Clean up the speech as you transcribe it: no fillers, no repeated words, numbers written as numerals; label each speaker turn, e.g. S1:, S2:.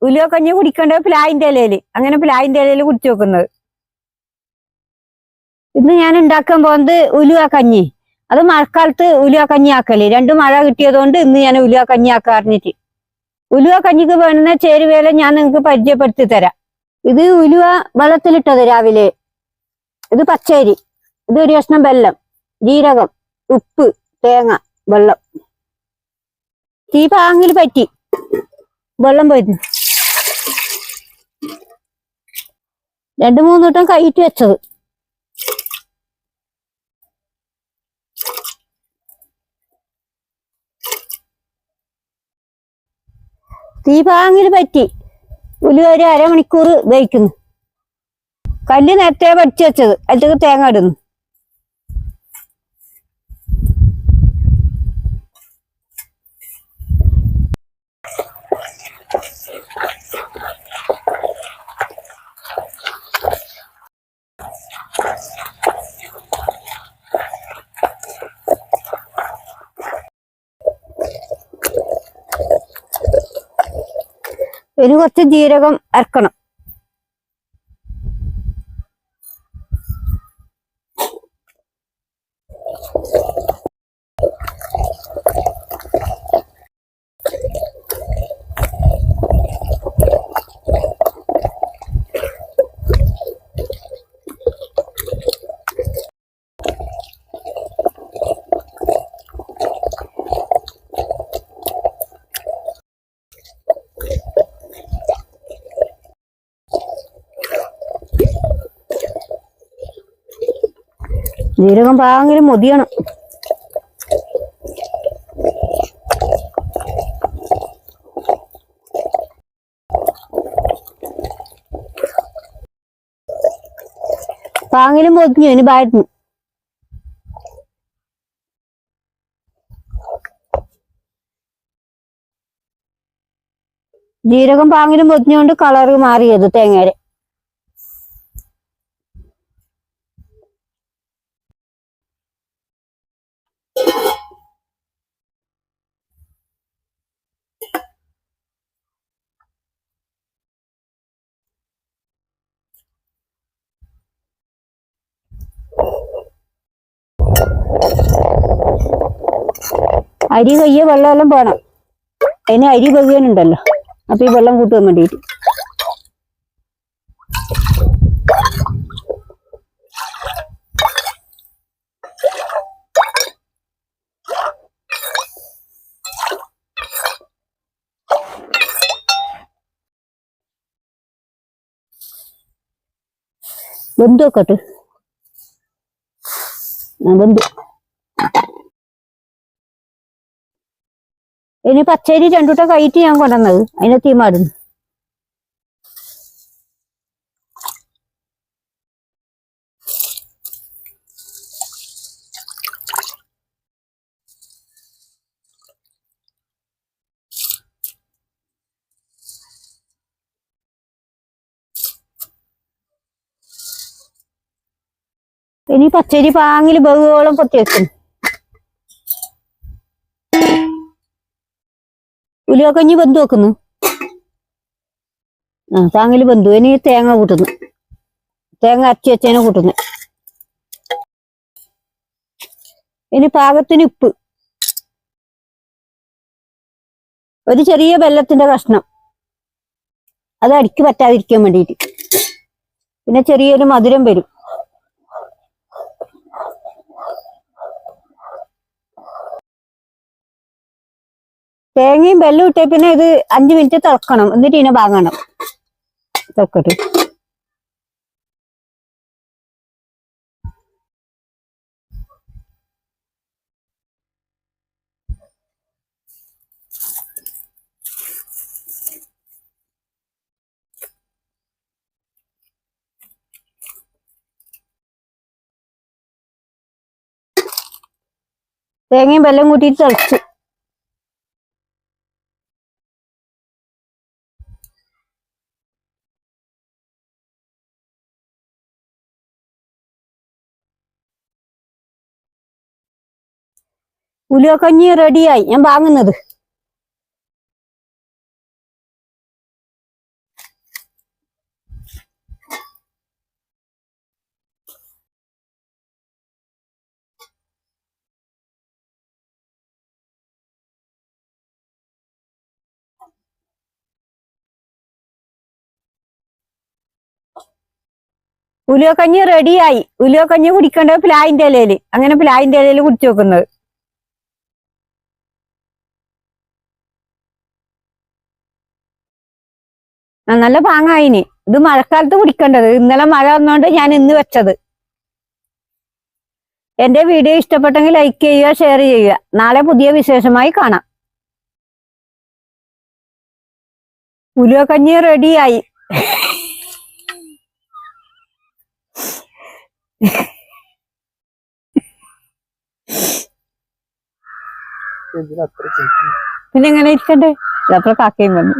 S1: ഉലുവ കഞ്ഞി കുടിക്കേണ്ടത് പ്ലാവിന്റെ ഇലയില്, അങ്ങനെ പ്ലാവിന്റെ ഇലയില് കുടിച്ചു വെക്കുന്നത്. ഇന്ന് ഞാൻ ഉണ്ടാക്കാൻ പോകുന്നത് ഉലുവ കഞ്ഞി. അത് മഴക്കാലത്ത് ഉലുവ കഞ്ഞി ആക്കല്, രണ്ടു മഴ കിട്ടിയതുകൊണ്ട് ഇന്ന് ഞാൻ ഉലുവ കഞ്ഞി ആക്കാറിഞ്ഞിട്ട്. ഉലുവ കഞ്ഞിക്ക് വേണ്ടുന്ന ചേരുവയെല്ലാം ഞാൻ നിങ്ങൾക്ക് പരിചയപ്പെടുത്തി തരാം. ഇത് ഉലുവ വെള്ളത്തിലിട്ടത് രാവിലെ, ഇത് പച്ചരി, ഇത് ഒരു കഷ്ണം വെല്ലം, ജീരകം, ഉപ്പ്, തേങ്ങ, വെള്ളം. തീ പാങ്ങിൽ പറ്റി വെള്ളം പോയിരുന്നു. 2-3 വട്ടം കൈയിട്ട് വെച്ചത്. തീ പാങ്ങിൽ പറ്റി ഉലുവ ഒരു അരമണിക്കൂർ വേവിക്കുന്നു. കല്ല് നേരത്തെ പഠിച്ചു വെച്ചത്, അതിലേക്ക് തേങ്ങ ഇടുന്നു. ഇനി കുറച്ച് ജീരകം അരക്കണം. ജീരകം പാകെങ്കിലും മൊതിയണം. പാങ്ങിലും പൊതിഞ്ഞു, ഇനി ബായിരുന്നു. ജീരകം പാങ്ങിലും പൊതിഞ്ഞുകൊണ്ട് കളറ് മാറിയത് തേങ്ങയുടെ. അരി കയ്യെ വെള്ളമെല്ലാം പോണം. അതിന് അരി പകുവാനുണ്ടല്ലോ, അപ്പൊ ഈ വെള്ളം കൂട്ടാൻ വേണ്ടിയിട്ട്. ബന്ധു വെക്കട്ടെ, ബന്ധു. ഇനി പച്ചരി 2 വട്ടം കൈയിട്ട് ഞാൻ കൊണ്ടുവന്നത്, അതിനെ തീമാടുന്നു. ഇനി പച്ചരി പാങ്ങിൽ ബഹുവോളം പൊത്തി വെക്കുന്നു. ഉലുവ കഞ്ഞി ബന്ധു വെക്കുന്നു. പാങ്ങിൽ ബന്ധു. ഇനി തേങ്ങ കൂട്ടുന്നു, തേങ്ങ അരച്ച് വെച്ചതിനെ കൂട്ടുന്നു. ഇനി പാകത്തിന് ഉപ്പ്, ഒരു ചെറിയ വെല്ലത്തിന്റെ കഷ്ണം, അത് അടിക്ക് പറ്റാതിരിക്കാൻ വേണ്ടിയിട്ട്. പിന്നെ ചെറിയൊരു മധുരം വരും. തേങ്ങയും വെല്ലം ഇട്ടേ പിന്നെ ഇത് 5 മിനിറ്റ് തിളക്കണം, എന്നിട്ട് ഇതിനെ വാങ്ങണം. തിളക്കട്ടെ. തേങ്ങയും വെല്ലം കൂട്ടിയിട്ട് തിളച്ചു. ഉലുവ കഞ്ഞി റെഡിയായി. ഞാൻ വാങ്ങുന്നത് ഉലുവക്കഞ്ഞി റെഡിയായി. ഉലുവക്കഞ്ഞി കുടിക്കേണ്ടത് പ്ലാവിന്റെ ഇലയില്. അങ്ങനെ പ്ലാവിന്റെ ഇലയിൽ കുടിച്ചു വെക്കുന്നത്. നല്ല പാങ്ങായിന്. ഇത് മഴക്കാലത്ത് കുടിക്കേണ്ടത്. ഇന്നലെ മഴ വന്നോണ്ട് ഞാൻ ഇന്ന് വെച്ചത്. എന്റെ വീഡിയോ ഇഷ്ടപ്പെട്ടെങ്കിൽ ലൈക്ക് ചെയ്യുക, ഷെയർ ചെയ്യുക. നാളെ പുതിയ വിശേഷമായി കാണാം. ഉലുവക്കഞ്ഞി റെഡിയായി. പിന്നെ എങ്ങനെ ഇരിക്കണ്ടേ? അപ്പൊ കാക്കയും വന്നു.